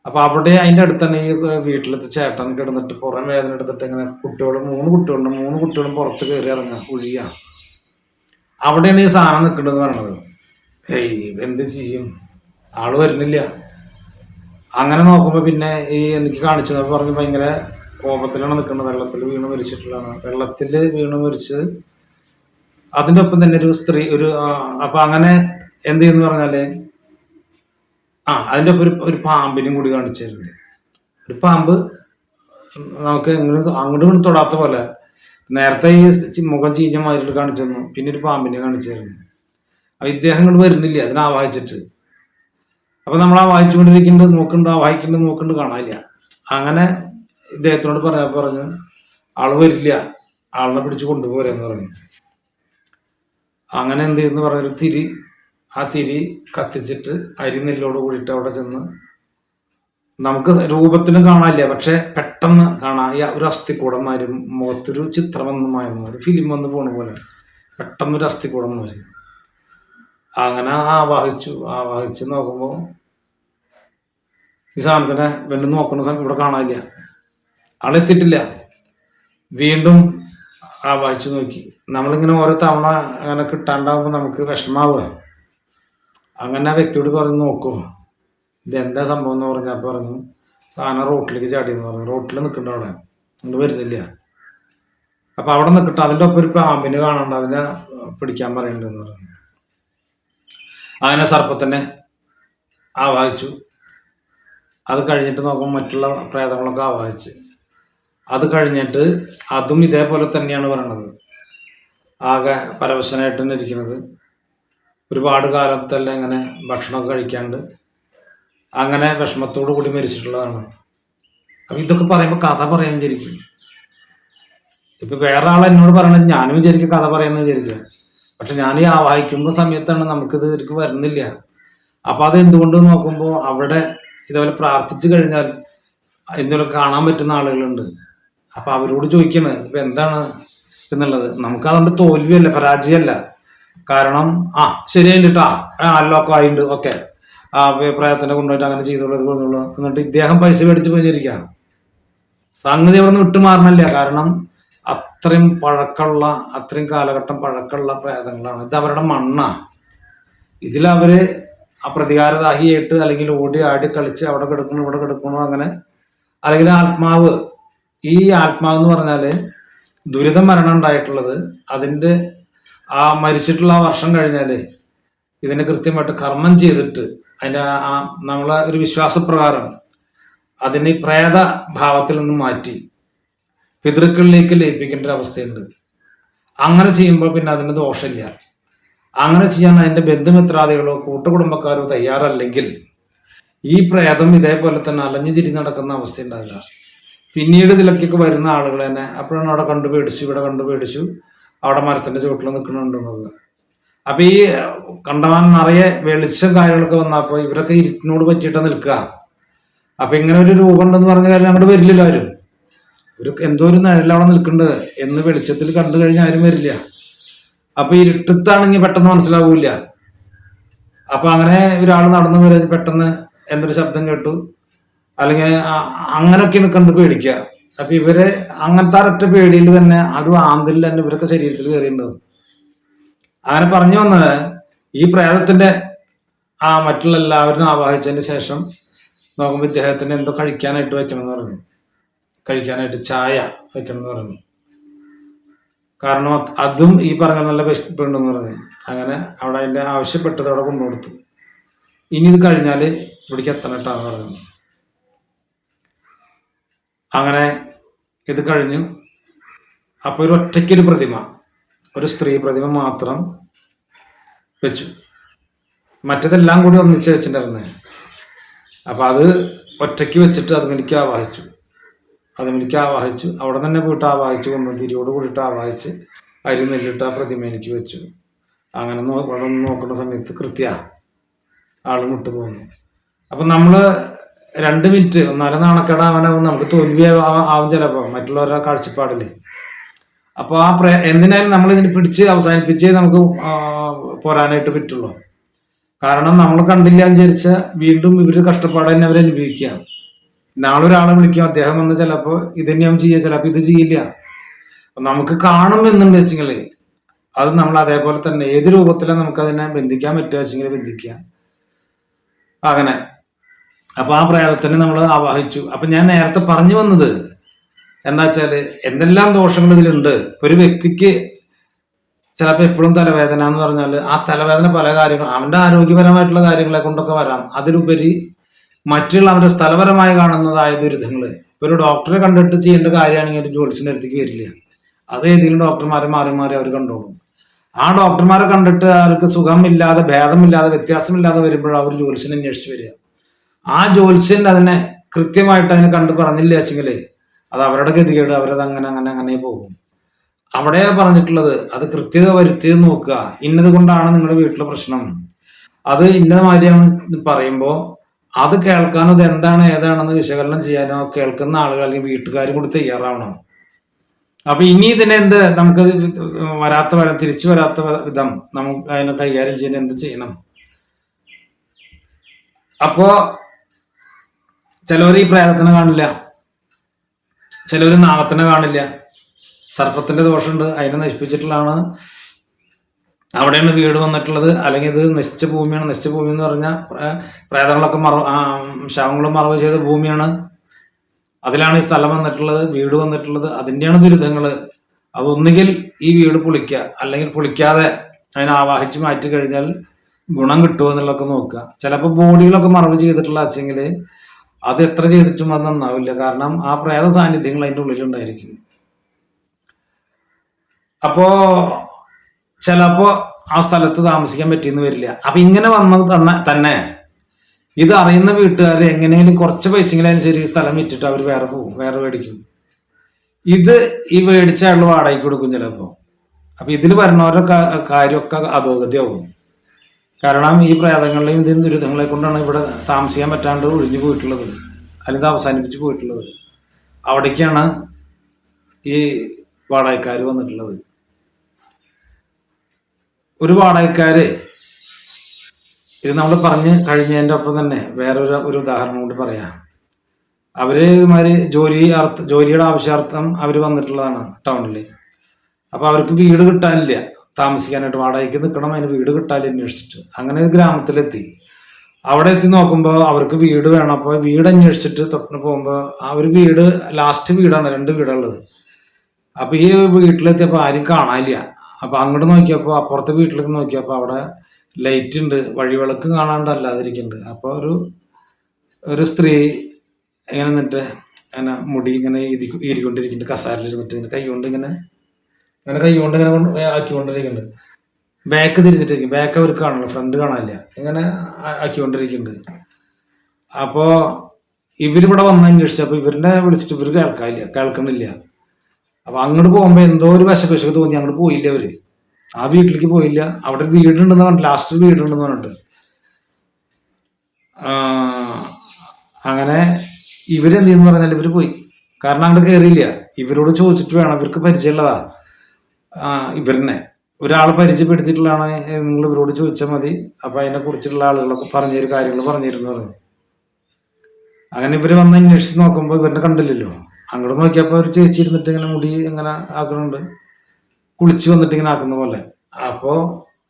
അപ്പൊ അവിടെ അതിന്റെ അടുത്ത് തന്നെ ഈ വീട്ടിലത്തെ ചേട്ടൻ കിടന്നിട്ട് പുറം വേദന എടുത്തിട്ട് ഇങ്ങനെ 3 കുട്ടികളും പുറത്ത് കയറി ഇറങ്ങുക, ഒഴിയുക. അവിടെയാണ് ഈ സാധനം നിൽക്കേണ്ടതെന്ന് പറയണത്. എന്ത് ചെയ്യും, ആള് വരുന്നില്ല. അങ്ങനെ നോക്കുമ്പോ പിന്നെ ഈ എനിക്ക് കാണിച്ചു പറഞ്ഞു ഭയങ്കര കോപത്തിലാണ് നിൽക്കുന്നത്. വെള്ളത്തിൽ വീണ് മരിച്ചിട്ടുള്ളതാണ്. വെള്ളത്തിൽ വീണ് മരിച്ച് അതിൻ്റെ ഒപ്പം തന്നെ ഒരു സ്ത്രീ അപ്പൊ അങ്ങനെ എന്ത് ചെയ്യുന്നു പറഞ്ഞാല് അതിൻ്റെ ഒപ്പം ഒരു പാമ്പിനും കൂടി കാണിച്ചു തരുന്നുണ്ട്. ഒരു പാമ്പ് നമുക്ക് അങ്ങോട്ടും ഇങ്ങോട്ടും തൊടാത്ത പോലെ. നേരത്തെ ഈ മുഖം ചീഞ്ഞ മാതിരി കാണിച്ചു തന്നു, പിന്നെ ഒരു പാമ്പിനെ കാണിച്ചു തരുന്നു. അപ്പൊ ഇദ്ദേഹം ഇങ്ങോട്ട് വരുന്നില്ല അതിനെ ആവാഹിച്ചിട്ട്. അപ്പൊ നമ്മൾ ആ വായിച്ചുകൊണ്ടിരിക്കുന്നുണ്ട്, നോക്കുന്നുണ്ട്, ആ വായിക്കുന്നുണ്ട്, നോക്കുന്നുണ്ട്, കാണാനില്ല. അങ്ങനെ ഇദ്ദേഹത്തിനോട് പറഞ്ഞു ആള് വരില്ല, ആളിനെ പിടിച്ച് കൊണ്ടുപോരെന്ന് പറഞ്ഞു. അങ്ങനെ എന്ത് ചെയ്യുന്നു പറഞ്ഞൊരു ആ തിരി കത്തിച്ചിട്ട് അരി നെല്ലോട് കൂടിയിട്ട് അവിടെ ചെന്ന്, നമുക്ക് രൂപത്തിനും കാണാനില്ല, പക്ഷെ പെട്ടെന്ന് കാണാം ഒരു അസ്ഥിക്കൂടം മാതിരി, മുഖത്തൊരു ചിത്രം വന്നു, ഒരു ഫിലിം വന്ന് പോണ പോലെ പെട്ടെന്നൊരു അസ്ഥിക്കൂടം മാതിരി. അങ്ങനെ ആവാഹിച്ച് നോക്കുമ്പോൾ ഈ സാധനത്തിനെ വീണ്ടും നോക്കുന്ന സമയം ഇവിടെ കാണാനില്ല, ആളെത്തിയിട്ടില്ല. വീണ്ടും ആവാഹിച്ചു നോക്കി. നമ്മളിങ്ങനെ ഓരോ തവണ അങ്ങനെ കിട്ടാണ്ടാവുമ്പോൾ നമുക്ക് വിഷമാവുക. അങ്ങനെ ആ വ്യക്തിയോട് പറഞ്ഞു നോക്കൂ ഇതെന്താ സംഭവം എന്ന് പറഞ്ഞാൽ പറഞ്ഞു സാധനം റോട്ടിലേക്ക് ചാടിയെന്ന് പറഞ്ഞു. റോട്ടിൽ നിൽക്കണ്ട അവിടെ, ഇങ്ങോട്ട് വരുന്നില്ല. അപ്പൊ അവിടെ നിൽക്കട്ടെ, അതിൻ്റെ ഒപ്പം ഒരു പാമ്പിന് കാണണ്ട, അതിനെ പിടിക്കാൻ പറയണ്ടെന്ന് പറഞ്ഞു. അങ്ങനെ സർപ്പത്തിനെ ആവാഹിച്ചു. അത് കഴിഞ്ഞിട്ട് നോക്കുമ്പോൾ മറ്റുള്ള പ്രേതങ്ങളൊക്കെ ആവാഹിച്ച്. അത് കഴിഞ്ഞിട്ട് അതും ഇതേപോലെ തന്നെയാണ് പറയണത്. ആകെ പരവശനായിട്ട് തന്നെ ഇരിക്കുന്നത്. ഒരുപാട് കാലത്തെല്ലാം ഇങ്ങനെ ഭക്ഷണമൊക്കെ കഴിക്കാണ്ട് അങ്ങനെ വിഷമത്തോടു കൂടി മരിച്ചിട്ടുള്ളതാണ്. അപ്പൊ ഇതൊക്കെ പറയുമ്പോൾ കഥ പറയാൻ വിചാരിക്കും. ഇപ്പൊ വേറെ ആൾ എന്നോട് പറയണത് ഞാനും വിചാരിക്കും കഥ പറയാന്ന് വിചാരിക്കുക. പക്ഷെ ഞാൻ ഈ ആവാഹിക്കുമ്പോൾ സമയത്താണ് നമുക്കിത് എനിക്ക് വരുന്നില്ല. അപ്പൊ അത് എന്തുകൊണ്ട് നോക്കുമ്പോൾ അവിടെ ഇതേപോലെ പ്രാർത്ഥിച്ചു കഴിഞ്ഞാൽ എന്തെങ്കിലും കാണാൻ പറ്റുന്ന ആളുകളുണ്ട്. അപ്പൊ അവരോട് ചോദിക്കണേ ഇപ്പൊ എന്താണ് എന്നുള്ളത്. നമുക്ക് അതുകൊണ്ട് തോൽവിയല്ല, പരാജയമല്ല. കാരണം ശരിയായിട്ടാ അല്ലൊക്കെ ആയിട്ടുണ്ട്, ഓക്കെ അഭിപ്രായത്തിനെ കൊണ്ടുപോയിട്ട് അങ്ങനെ ചെയ്തോളൂ. എന്നിട്ട് ഇദ്ദേഹം പൈസ മേടിച്ച് പോയിരിക്കാം. സംഗതി അവിടെ നിന്ന് വിട്ടുമാറണില്ല. കാരണം അത്രയും പഴക്കമുള്ള, അത്രയും കാലഘട്ടം പഴക്കമുള്ള പ്രേതങ്ങളാണ്. ഇത് അവരുടെ മണ്ണാ. ഇതിലവര് പ്രതികാരദാഹിയായിട്ട് അല്ലെങ്കിൽ ഓടി ആടി കളിച്ച് അവിടെ കിടക്കണു ഇവിടെ കിടക്കണു അങ്ങനെ. അല്ലെങ്കിൽ ആത്മാവ്, ഈ ആത്മാവ് എന്ന് പറഞ്ഞാല് ദുരിത മരണം ഉണ്ടായിട്ടുള്ളത് അതിൻ്റെ മരിച്ചിട്ടുള്ള വർഷം കഴിഞ്ഞാല് ഇതിനെ കൃത്യമായിട്ട് കർമ്മം ചെയ്തിട്ട് അതിൻ്റെ നമ്മളെ ഒരു വിശ്വാസപ്രകാരം അതിനെ പ്രേത ഭാവത്തിൽ നിന്ന് മാറ്റി പിതൃക്കളിലേക്ക് ലയിപ്പിക്കേണ്ട ഒരു അവസ്ഥയുണ്ട്. അങ്ങനെ ചെയ്യുമ്പോൾ പിന്നെ അതിന് ദോഷമില്ല. അങ്ങനെ ചെയ്യാൻ അതിൻ്റെ ബന്ധുമിത്രാദികളോ കൂട്ടുകുടുംബക്കാരോ തയ്യാറല്ലെങ്കിൽ ഈ പ്രേതം ഇതേപോലെ തന്നെ അലഞ്ഞു തിരിഞ്ഞ് നടക്കുന്ന അവസ്ഥ ഉണ്ടാകുക. പിന്നീട് ഇതിലേക്കൊക്കെ വരുന്ന ആളുകൾ തന്നെ അപ്പോഴാണ് അവിടെ കണ്ടു പേടിച്ചു, ഇവിടെ കണ്ടു പേടിച്ചു, അവിടെ മരത്തിന്റെ ചുവട്ടിൽ നിൽക്കണുണ്ടെന്നുള്ളത്. അപ്പൊ ഈ കണ്ടവാൻ നിറയെ വെളിച്ചം കാര്യങ്ങളൊക്കെ വന്നപ്പോൾ ഇവരൊക്കെ ഇരുട്ടിനോട് പറ്റിയിട്ട് നിൽക്കുക. അപ്പൊ ഇങ്ങനെ ഒരു രൂപം ഉണ്ടെന്ന് പറഞ്ഞ കാര്യം അങ്ങോട്ട് വരില്ലല്ലോ ആരും. ഒരു എന്തോ ഒരു നിഴൽ അവിടെ നിൽക്കുന്നുണ്ട് എന്ന് വെളിച്ചത്തിൽ കണ്ടു കഴിഞ്ഞാൽ ആരും വരില്ല. അപ്പൊ ഇരുട്ടത്താണെങ്കിൽ പെട്ടെന്ന് മനസ്സിലാവൂല. അപ്പൊ അങ്ങനെ ഒരാൾ നടന്നു വരെ പെട്ടെന്ന് എന്തൊരു ശബ്ദം കേട്ടു, അല്ലെങ്കിൽ അങ്ങനെയൊക്കെയാണ് കണ്ട് പേടിക്കുക. അപ്പൊ ഇവര് അങ്ങനത്തെ ഒരൊറ്റ പേടിയിൽ തന്നെ ഒരു ആന്തിൽ തന്നെ ഇവരൊക്കെ ശരീരത്തിൽ കയറിയിട്ടുണ്ടാവും. അങ്ങനെ പറഞ്ഞു വന്നത് ഈ പ്രേതത്തിന്റെ മറ്റുള്ള എല്ലാവരും ആവാഹിച്ചതിന് ശേഷം നോക്കുമ്പോൾ ഇദ്ദേഹത്തിന് എന്തോ കഴിക്കാനായിട്ട് വെക്കണം എന്ന് പറഞ്ഞു. കഴിക്കാനായിട്ട് ചായ വെക്കണം എന്ന് പറഞ്ഞു. കാരണം അതും ഈ പറഞ്ഞ നല്ല വിശപ്പുണ്ടെന്ന് പറഞ്ഞു. അങ്ങനെ അവിടെ അതിന്റെ ആവശ്യപ്പെട്ടത് അവിടെ കൊണ്ടുകൊടുത്തു. ഇനി ഇത് കഴിഞ്ഞാല് ഇവിടേക്ക് എത്തണട്ടാന്ന് പറഞ്ഞു. അങ്ങനെ ഇത് കഴിഞ്ഞു. അപ്പൊ ഒരു ഒറ്റയ്ക്കൊരു പ്രതിമ, ഒരു സ്ത്രീ പ്രതിമ മാത്രം വെച്ചു. മറ്റതെല്ലാം കൂടി ഒന്നിച്ച് വെച്ചിട്ടുണ്ടായിരുന്നേ. അപ്പൊ അത് ഒറ്റയ്ക്ക് വെച്ചിട്ട് അതുമിലേക്ക് ആവാഹിച്ചു. അവിടെ തന്നെ പോയിട്ട് ആവാഹിച്ചു കൊണ്ടു തിരിയോട് കൂടിയിട്ട് ആവാഹിച്ച് അരി നെല്ലിട്ട് ആ പ്രതിമ എനിക്ക് വെച്ചു. അങ്ങനെ നോക്കുന്ന സമയത്ത് ആള് മുട്ടു പോകുന്നു. അപ്പൊ നമ്മള് 2 മിനിറ്റ് ഒന്നാലും നാണക്കേടാവാനാവും, നമുക്ക് തോൽവി ആവും ചിലപ്പോ മറ്റുള്ളവരുടെ കാഴ്ചപ്പാടില്. അപ്പൊ എന്തിനായാലും നമ്മൾ ഇതിന് പിടിച്ച് അവസാനിപ്പിച്ചേ നമുക്ക് പോരാനായിട്ട് പറ്റുള്ളൂ. കാരണം നമ്മൾ കണ്ടില്ല വിചാരിച്ച വീണ്ടും ഇവര് കഷ്ടപ്പാട് തന്നെ അവർ അനുഭവിക്കുക. നാളെ ഒരാളെ വിളിക്കും, അദ്ദേഹം വന്ന് ചിലപ്പോ ഇത് തന്നെയാവും ചെയ്യുക, ചിലപ്പോ ഇത് ചെയ്യില്ല. നമുക്ക് കാണും എന്നുണ്ട് വെച്ചെങ്കില് അത് നമ്മൾ അതേപോലെ തന്നെ ഏത് രൂപത്തിലാണ് നമുക്കതിനെ ബന്ധിക്കാൻ പറ്റുക വെച്ചെങ്കിൽ ബന്ധിക്കുക. അങ്ങനെ അപ്പൊ ആ പ്രേതത്തിനെ നമ്മൾ ആവാഹിച്ചു. അപ്പൊ ഞാൻ നേരത്തെ പറഞ്ഞു വന്നത് എന്താ വെച്ചാല് എന്തെല്ലാം ദോഷങ്ങൾ ഇതിലുണ്ട്. ഒരു വ്യക്തിക്ക് ചിലപ്പോൾ എപ്പോഴും തലവേദന എന്ന് പറഞ്ഞാൽ ആ തലവേദന പല കാര്യങ്ങളും അവന്റെ ആരോഗ്യപരമായിട്ടുള്ള കാര്യങ്ങളെ കൊണ്ടൊക്കെ വരാം. അതിലുപരി മറ്റുള്ള അവന്റെ സ്ഥലപരമായി കാണുന്നതായ ദുരിതങ്ങള്. ഇപ്പൊ ഒരു ഡോക്ടറെ കണ്ടിട്ട് ചെയ്യേണ്ട കാര്യമാണെങ്കിൽ ഒരു ജ്യോത്സ്യന്റെ അടുത്തേക്ക് വരില്ല. അത് ഏതെങ്കിലും ഡോക്ടർമാരെ മാറി മാറി അവർ കണ്ടോളും. ആ ഡോക്ടർമാരെ കണ്ടിട്ട് അവർക്ക് സുഖമില്ലാതെ ഭേദമില്ലാതെ വ്യത്യാസമില്ലാതെ വരുമ്പോഴാണ് അവർ ജ്യോത്സ്യനെ അന്വേഷിച്ച് വരിക. ആ ജ്യോത്സ്യൻ അതിനെ കൃത്യമായിട്ട് അതിനെ കണ്ടു പറഞ്ഞില്ല വെച്ചെങ്കില് അത് അവരുടെ ഗതികേട്, അവരത് അങ്ങനെ അങ്ങനെ അങ്ങനെ പോകും. അവിടെ പറഞ്ഞിട്ടുള്ളത് അത് കൃത്യത വരുത്തി നോക്കുക. ഇന്നത് കൊണ്ടാണ് നിങ്ങളുടെ വീട്ടിലെ പ്രശ്നം, അത് ഇന്ന മാതിരിയാണെന്ന് പറയുമ്പോൾ അത് കേൾക്കാനോ അത് എന്താണ് ഏതാണെന്ന് വിശകലനം ചെയ്യാനോ കേൾക്കുന്ന ആളുകൾ അല്ലെങ്കിൽ വീട്ടുകാരും കൂടി തയ്യാറാവണം. അപ്പൊ ഇനി ഇതിനെന്ത് നമുക്കത് തിരിച്ചു വരാത്ത വിധം നമുക്ക് അതിനെ കൈകാര്യം ചെയ്യാൻ എന്ത് ചെയ്യണം? അപ്പോ ചിലവർ ഈ പ്രേതത്തിനെ കാണില്ല, ചിലവർ നാഗത്തിനെ കാണില്ല. സർപ്പത്തിന്റെ ദോഷമുണ്ട്, അതിനെ നശിപ്പിച്ചിട്ടുള്ളതാണ്, അവിടെയാണ് വീട് വന്നിട്ടുള്ളത്. അല്ലെങ്കിൽ ഇത് നശിച്ച ഭൂമിയാണ്. നശിച്ച ഭൂമി എന്ന് പറഞ്ഞാൽ പ്രേതങ്ങളൊക്കെ ശവങ്ങളും മറവ് ചെയ്ത ഭൂമിയാണ്. അതിലാണ് ഈ സ്ഥലം വന്നിട്ടുള്ളത്, വീട് വന്നിട്ടുള്ളത്. അതിൻ്റെയാണ് ദുരിതങ്ങള്. അത് ഒന്നുകിൽ ഈ വീട് പൊളിക്കുക, അല്ലെങ്കിൽ പൊളിക്കാതെ അതിനെ ആവാഹിച്ച് മാറ്റി കഴിഞ്ഞാൽ ഗുണം കിട്ടുമോ എന്നുള്ളതൊക്കെ നോക്കുക. ചിലപ്പോൾ ബോഡികളൊക്കെ മറവ് ചെയ്തിട്ടുള്ള വെച്ചെങ്കിൽ അത് എത്ര ചെയ്തിട്ടും അത് നന്നാവില്ല. കാരണം ആ പ്രേത സാന്നിധ്യങ്ങൾ അതിൻ്റെ ഉള്ളിലുണ്ടായിരിക്കും. അപ്പോ ചിലപ്പോ ആ സ്ഥലത്ത് താമസിക്കാൻ പറ്റിയെന്ന് വരില്ല. അപ്പൊ ഇങ്ങനെ വന്നത് തന്നെ ഇത് അറിയുന്ന വീട്ടുകാർ എങ്ങനെയും കുറച്ച് പൈസയെങ്കിലും ശരി സ്ഥലം വിറ്റിട്ട് അവർ വേറെ പോകും, വേറെ മേടിക്കും. ഇത് ഈ മേടിച്ച ആൾ വാടകയ്ക്ക് കൊടുക്കും ചിലപ്പോ. അപ്പൊ ഇതിൽ വരുന്നവരുടെ കാര്യമൊക്കെ അധോഗതിയാവും. കാരണം ഈ പ്രേതങ്ങളുടെയും ഇതിന് ദുരിതങ്ങളെ കൊണ്ടാണ് ഇവിടെ താമസിക്കാൻ പറ്റാണ്ട് ഒഴിഞ്ഞു പോയിട്ടുള്ളത്, അല്ലെങ്കിൽ അവസാനിപ്പിച്ച് പോയിട്ടുള്ളത്. അവിടേക്കാണ് ഈ വാടകക്കാർ വന്നിട്ടുള്ളത്. ഒരു വാടകക്കാര് ഇത് നമ്മൾ പറഞ്ഞ് കഴിഞ്ഞതിൻ്റെ ഒപ്പം തന്നെ വേറൊരു ഉദാഹരണം കൊണ്ട് പറയാം. അവര് ഇതുമാതിരി ജോലിയുടെ ആവശ്യാർത്ഥം അവര് വന്നിട്ടുള്ളതാണ് ടൗണിൽ. അപ്പൊ അവർക്ക് വീട് കിട്ടാനില്ല, താമസിക്കാനായിട്ട് വാടകയ്ക്ക് നിൽക്കണം, അതിന് വീട് കിട്ടാനില്ല അന്വേഷിച്ചിട്ട്. അങ്ങനെ ഗ്രാമത്തിലെത്തി. അവിടെ എത്തി നോക്കുമ്പോൾ അവർക്ക് വീട് വേണം. അപ്പോൾ വീട് അന്വേഷിച്ചിട്ട് തൊട്ടിന് പോകുമ്പോൾ ആ ഒരു വീട് ലാസ്റ്റ് വീടാണ്, 2 വീടുള്ളത്. അപ്പൊ ഈ വീട്ടിലെത്തിയപ്പോൾ ആരും കാണാനില്ല. അപ്പൊ അങ്ങോട്ട് നോക്കിയപ്പോൾ അപ്പുറത്തെ വീട്ടിലേക്ക് നോക്കിയപ്പോൾ അവിടെ ലൈറ്റ് ഉണ്ട്, വഴിവിളക്ക് കാണാണ്ട് അല്ലാതിരിക്കുന്നുണ്ട്. അപ്പൊ ഒരു സ്ത്രീ ഇങ്ങനെ നിന്നിട്ട് ഇങ്ങനെ മുടി ഇങ്ങനെ ഈരിക്കൊണ്ടിരിക്കുന്നുണ്ട്, കസാരയിലിരുന്നിട്ട് ഇങ്ങനെ കൈകൊണ്ട് ഇങ്ങനെ ആക്കിക്കൊണ്ടിരിക്കുന്നുണ്ട്. ബാക്ക് തിരിഞ്ഞിട്ടിരിക്കും, ബാക്ക് അവർക്ക് കാണില്ല, ഫ്രണ്ട് കാണാനില്ല, ഇങ്ങനെ ആക്കിക്കൊണ്ടിരിക്കുന്നുണ്ട്. അപ്പോ ഇവരിവിടെ വന്ന് അന്വേഷിച്ചപ്പോ ഇവരിനെ വിളിച്ചിട്ട് ഇവർ കേൾക്കണില്ല. അപ്പൊ അങ്ങോട്ട് പോകുമ്പോ എന്തോ ഒരു വിശപ്പ് തോന്നി, അങ്ങോട്ട് പോയില്ല. അവര് ആ വീട്ടിലേക്ക് പോയില്ല. അവിടെ ഒരു വീടുണ്ടെന്ന് പറഞ്ഞിട്ട്, ലാസ്റ്റ് വീടുണ്ടെന്ന് പറഞ്ഞിട്ട് അങ്ങനെ ഇവരെന്ത് ചെയ്യുന്ന പറഞ്ഞാൽ ഇവര് പോയി. കാരണം അങ്ങോട്ട് കയറിയില്ല. ഇവരോട് ചോദിച്ചിട്ട് വേണം, ഇവർക്ക് പരിചയമുള്ളതാ ഇവരിനെ ഒരാൾ പരിചയപ്പെടുത്തിയിട്ടുള്ളതാണ്, നിങ്ങൾ ഇവരോട് ചോദിച്ചാൽ മതി, അപ്പൊ അതിനെ കുറിച്ചുള്ള ആളുകളൊക്കെ പറഞ്ഞൊരു കാര്യങ്ങൾ പറഞ്ഞിരുന്നു പറഞ്ഞു. അങ്ങനെ ഇവര് വന്ന് അന്വേഷിച്ച് നോക്കുമ്പോൾ ഇവരിനെ കണ്ടില്ലല്ലോ. അങ്ങോട്ട് നോക്കിയപ്പോ ഒരു ചേച്ചി ഇരുന്നിട്ട് ഇങ്ങനെ മുടി ഇങ്ങനെ ആക്കുന്നുണ്ട്, കുളിച്ച് വന്നിട്ട് ഇങ്ങനെ ആക്കുന്ന പോലെ. അപ്പോ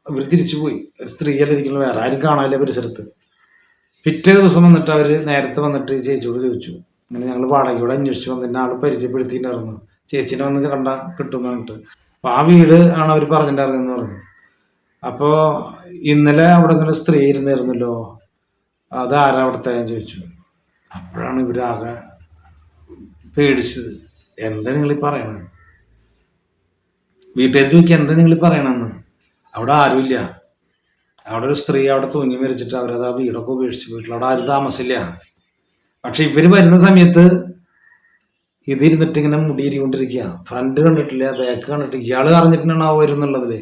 ഇവർ തിരിച്ചു പോയി. ഒരു സ്ത്രീയല്ല ഇരിക്കുന്നത്, വേറെ ആരും കാണാനില്ല പരിസരത്ത്. പിറ്റേ ദിവസം വന്നിട്ട് അവര് നേരത്തെ വന്നിട്ട് ചേച്ചിയോട് ചോദിച്ചു, ഇങ്ങനെ ഞങ്ങൾ വാടകയോടെ അന്വേഷിച്ചു വന്നിട്ട് ആള് പരിചയപ്പെടുത്തിയിട്ടുണ്ടായിരുന്നു, ചേച്ചിനെ വന്ന് കണ്ട കിട്ടും പറഞ്ഞിട്ട്. അപ്പൊ ആ വീട് ആണ് അവർ പറഞ്ഞിട്ടുണ്ടായിരുന്നെന്ന് പറഞ്ഞു. അപ്പോ ഇന്നലെ അവിടെ ഇങ്ങനെ സ്ത്രീ ഇരുന്നിരുന്നല്ലോ, അത് ആരാ അവിടുത്തെ ചോദിച്ചു. അപ്പോഴാണ് ഇവരാകെ പേടിച്ചത്. എന്താ നിങ്ങൾ പറയണത്? വീട്ടുകാർ ചോദിക്കുക, എന്താ നിങ്ങൾ പറയണെന്ന്. അവിടെ ആരുമില്ല, അവിടെ ഒരു സ്ത്രീ അവിടെ തൂങ്ങി മരിച്ചിട്ട് അവരത് ആ വീടൊക്കെ ഉപേക്ഷിച്ച് പോയിട്ടുള്ള, അവിടെ ആരും താമസില്ല. പക്ഷെ ഇവര് വരുന്ന സമയത്ത് ഇതിരുന്നിട്ട് ഇങ്ങനെ മുടിയിരിക്കൊണ്ടിരിക്കുക, ഫ്രണ്ട് കണ്ടിട്ടില്ല, ബാക്ക് കണ്ടിട്ടില്ല. ഇയാള് അറിഞ്ഞിട്ടാണ് ആ വരുന്നുള്ളതില്.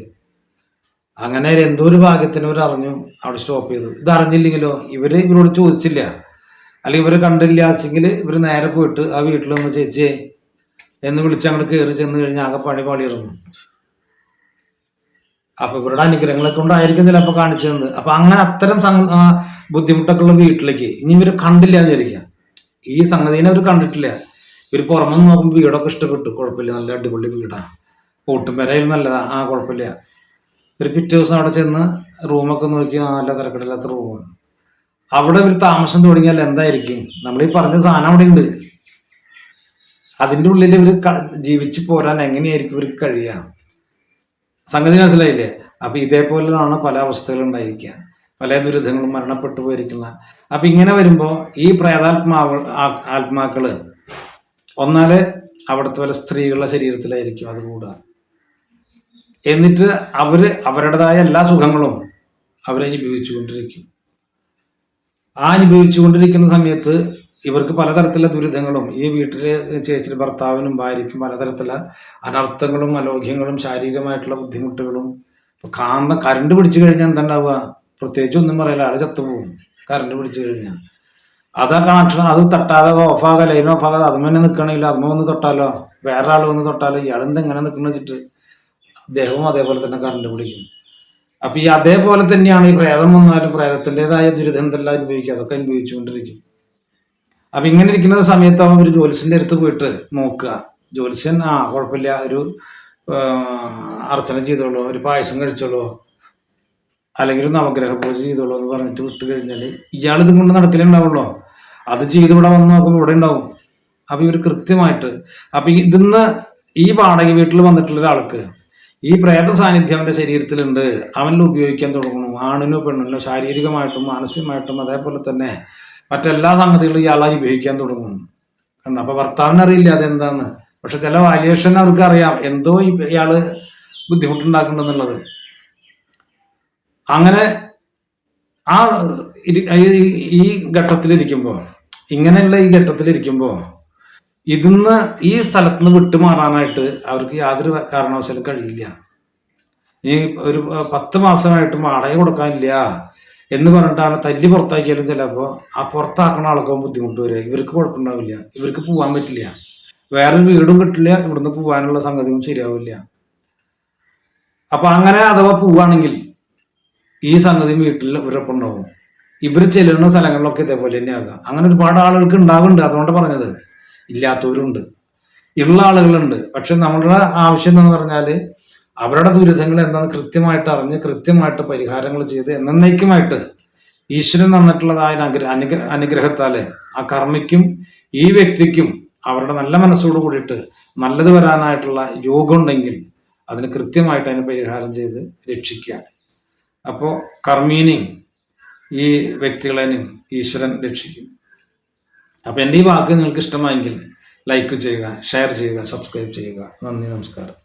അങ്ങനെ എന്തോ ഒരു ഭാഗ്യത്തിന് ഇവർ അറിഞ്ഞു, അവിടെ സ്റ്റോപ്പ് ചെയ്തു. ഇത് അറിഞ്ഞില്ലെങ്കിലോ ഇവരോട് ചോദിച്ചില്ല, അല്ലെങ്കിൽ ഇവര് കണ്ടില്ല വെച്ചെങ്കിൽ ഇവര് നേരെ പോയിട്ട് ആ വീട്ടിലൊന്ന് ചേച്ചിയെ എന്ന് വിളിച്ച് അങ്ങോട്ട് കയറി ചെന്ന് കഴിഞ്ഞാൽ ആകെ പാളിയിറങ്ങും. അപ്പൊ ഇവരുടെ അനുഗ്രഹങ്ങളെ കൊണ്ടായിരിക്കും ചിലപ്പോൾ കാണിച്ചു തന്നത്. അപ്പൊ അങ്ങനെ അത്തരം ബുദ്ധിമുട്ടൊക്കെ ഉള്ള വീട്ടിലേക്ക് ഇനി ഇവര് കണ്ടില്ല എന്ന് വിചാരിക്കുക. ഈ സംഗതിനെ അവർ കണ്ടിട്ടില്ല. ഇവര് പുറമെ നോക്കുമ്പോൾ വീടൊക്കെ ഇഷ്ടപ്പെട്ടു, കുഴപ്പമില്ല, നല്ല അടിപൊളി വീടാ, കൂട്ടും വരായാലും നല്ലതാ, കുഴപ്പമില്ല. ഒരു പിറ്റേ ദിവസം അവിടെ ചെന്ന് റൂമൊക്കെ നോക്കി നല്ല തിരക്കിടില്ലാത്ത റൂമാണ്. അവിടെ ഒരു താമസം തുടങ്ങിയാൽ എന്തായിരിക്കും? നമ്മൾ ഈ പറഞ്ഞ സാധനം അവിടെ ഉണ്ട്. അതിൻ്റെ ഉള്ളിൽ ഇവർ ജീവിച്ചു പോരാൻ എങ്ങനെയായിരിക്കും ഇവർക്ക് കഴിയുക? സംഗതി മനസ്സിലായില്ലേ? അപ്പൊ ഇതേപോലെയാണ് പല അവസ്ഥകളും ഉണ്ടായിരിക്കുക, പല ദുരിതങ്ങളും മരണപ്പെട്ടു പോയിരിക്കുന്ന. അപ്പൊ ഇങ്ങനെ വരുമ്പോൾ ഈ ആത്മാക്കള് ഒന്നാല് അവിടുത്തെ പല സ്ത്രീകളുടെ ശരീരത്തിലായിരിക്കും അത് കൂടുക. എന്നിട്ട് അവരുടേതായ എല്ലാ സുഖങ്ങളും അവരനുഭവിച്ചുകൊണ്ടിരിക്കും. ആ അനുഭവിച്ചുകൊണ്ടിരിക്കുന്ന സമയത്ത് ഇവർക്ക് പലതരത്തിലുള്ള ദുരിതങ്ങളും, ഈ വീട്ടിലെ ചേച്ചിയുടെ ഭർത്താവിനും ഭാര്യയ്ക്കും പലതരത്തിലുള്ള അനർത്ഥങ്ങളും അലോക്യങ്ങളും ശാരീരികമായിട്ടുള്ള ബുദ്ധിമുട്ടുകളും. കറണ്ട് പിടിച്ചു കഴിഞ്ഞാൽ എന്താ ഉണ്ടാവുക? പ്രത്യേകിച്ച് ഒന്നും പറയില്ല, ആള് ചത്തുപോകും. കറണ്ട് പിടിച്ചു കഴിഞ്ഞാൽ അതാ കണക്ഷൻ, അത് തട്ടാതെ ഓഫാകാതെ ലൈൻ ഓഫാകാതെ അതും തന്നെ നിൽക്കണമെങ്കിൽ അതും വന്ന് തൊട്ടാലോ, വേറെ ആൾ വന്ന് തൊട്ടാലോ ഇയാളെന്ത് എങ്ങനെ നിൽക്കുന്ന വെച്ചിട്ട് അദ്ദേഹവും അതേപോലെ തന്നെ കറണ്ട് പിടിക്കും. അപ്പൊ ഈ അതേപോലെ തന്നെയാണ് ഈ പ്രേതം വന്നാലും പ്രേതത്തിൻ്റെതായ ദുരിതം എന്തെല്ലാം അനുഭവിക്കുക, അതൊക്കെ അനുഭവിച്ചുകൊണ്ടിരിക്കും. അപ്പൊ ഇങ്ങനെ ഇരിക്കുന്ന സമയത്ത് അവൻ ഒരു ജ്യോത്സ്യന്റെ അടുത്ത് പോയിട്ട് നോക്കുക. ജ്യോത്സ്യൻ കുഴപ്പമില്ല, ഒരു അർച്ചന ചെയ്തോളൂ, ഒരു പായസം കഴിച്ചോളൂ, അല്ലെങ്കിൽ ഒരു നവഗ്രഹ പൂജ ചെയ്തോളൂ എന്ന് പറഞ്ഞിട്ട് വിട്ട് കഴിഞ്ഞാല് ഇയാൾ ഇതും കൊണ്ട് നടക്കലുണ്ടാവുള്ളൂ. അത് ചെയ്ത് ഇവിടെ വന്ന് നോക്കുമ്പോൾ ഇവിടെ ഉണ്ടാവും. അപ്പൊ ഇവർ കൃത്യമായിട്ട് അപ്പൊ ഇതിന്ന് ഈ വാടക വീട്ടിൽ വന്നിട്ടുള്ള ഒരാൾക്ക് ഈ പ്രേത സാന്നിധ്യം അവന്റെ ശരീരത്തിലുണ്ട്, അവനിൽ ഉപയോഗിക്കാൻ തുടങ്ങുന്നു. ആണിനോ പെണ്ണിനോ ശാരീരികമായിട്ടും മാനസികമായിട്ടും അതേപോലെ തന്നെ മറ്റെല്ലാ സംഗതികളും ഇയാൾ അനുഭവിക്കാൻ തുടങ്ങുന്നു. കണ്ടോ? അപ്പൊ ഭർത്താവിന് അറിയില്ല അതെന്താന്ന്. പക്ഷെ ചില വാല്യുവേഷൻ അവർക്ക് അറിയാം, എന്തോ ഇയാള് ബുദ്ധിമുട്ടുണ്ടാക്കുന്നുണ്ടെന്നുള്ളത്. അങ്ങനെ ആ ഈ ഘട്ടത്തിലിരിക്കുമ്പോ, ഇങ്ങനെയുള്ള ഈ ഘട്ടത്തിലിരിക്കുമ്പോ ഇതിന്ന് ഈ സ്ഥലത്ത് നിന്ന് വിട്ടുമാറാനായിട്ട് അവർക്ക് യാതൊരു കാരണവശാലും കഴിയില്ല. ഈ ഒരു 10 മാസമായിട്ട് വാടക കൊടുക്കാനില്ല എന്ന് പറഞ്ഞിട്ട് ആളെ തല്ലി പുറത്താക്കിയാലും ചിലപ്പോ ആ പുറത്താക്കുന്ന ആൾക്കോ ബുദ്ധിമുട്ട് വരിക. ഇവർക്ക് കുഴപ്പമുണ്ടാവില്ല, ഇവർക്ക് പോകാൻ പറ്റില്ല, വേറൊരു വീടും കിട്ടില്ല, ഇവിടുന്ന് പോകാനുള്ള സംഗതിയും ശരിയാവില്ല. അപ്പൊ അങ്ങനെ അഥവാ പോവുകയാണെങ്കിൽ ഈ സംഗതി വീട്ടിൽ ഇവരൊപ്പം ഉണ്ടാവും. ഇവർ ചെല്ലുന്ന സ്ഥലങ്ങളിലൊക്കെ ഇതേപോലെ തന്നെ ആകാം. അങ്ങനെ ഒരുപാട് ആളുകൾക്ക് ഉണ്ടാവുന്നുണ്ട്. അതുകൊണ്ട് പറഞ്ഞത് ഇല്ലാത്തവരുണ്ട്, ഉള്ള ആളുകളുണ്ട്. പക്ഷെ നമ്മളുടെ ആവശ്യം എന്ന് പറഞ്ഞാൽ അവരുടെ ദുരിതങ്ങൾ എന്താണെന്ന് കൃത്യമായിട്ട് അറിഞ്ഞ് കൃത്യമായിട്ട് പരിഹാരങ്ങൾ ചെയ്ത് എന്നേക്കുമായിട്ട് ഈശ്വരൻ തന്നിട്ടുള്ളതായ അനുഗ്രഹത്താല് ആ കർമ്മിക്കും ഈ വ്യക്തിക്കും അവരുടെ നല്ല മനസ്സോട് കൂടിയിട്ട് നല്ലത് വരാനായിട്ടുള്ള യോഗം ഉണ്ടെങ്കിൽ അതിന് കൃത്യമായിട്ട് അതിന് പരിഹാരം ചെയ്ത് രക്ഷിക്കുക. അപ്പോൾ കർമ്മീനെയും ഈ വ്യക്തികളെയും ഈശ്വരൻ രക്ഷിക്കും. അപ്പൊ എൻ്റെ ഈ വാക്ക് നിങ്ങൾക്ക് ഇഷ്ടമായെങ്കിൽ ലൈക്ക് ചെയ്യുക, ഷെയർ ചെയ്യുക, സബ്സ്ക്രൈബ് ചെയ്യുക. നന്ദി, നമസ്കാരം.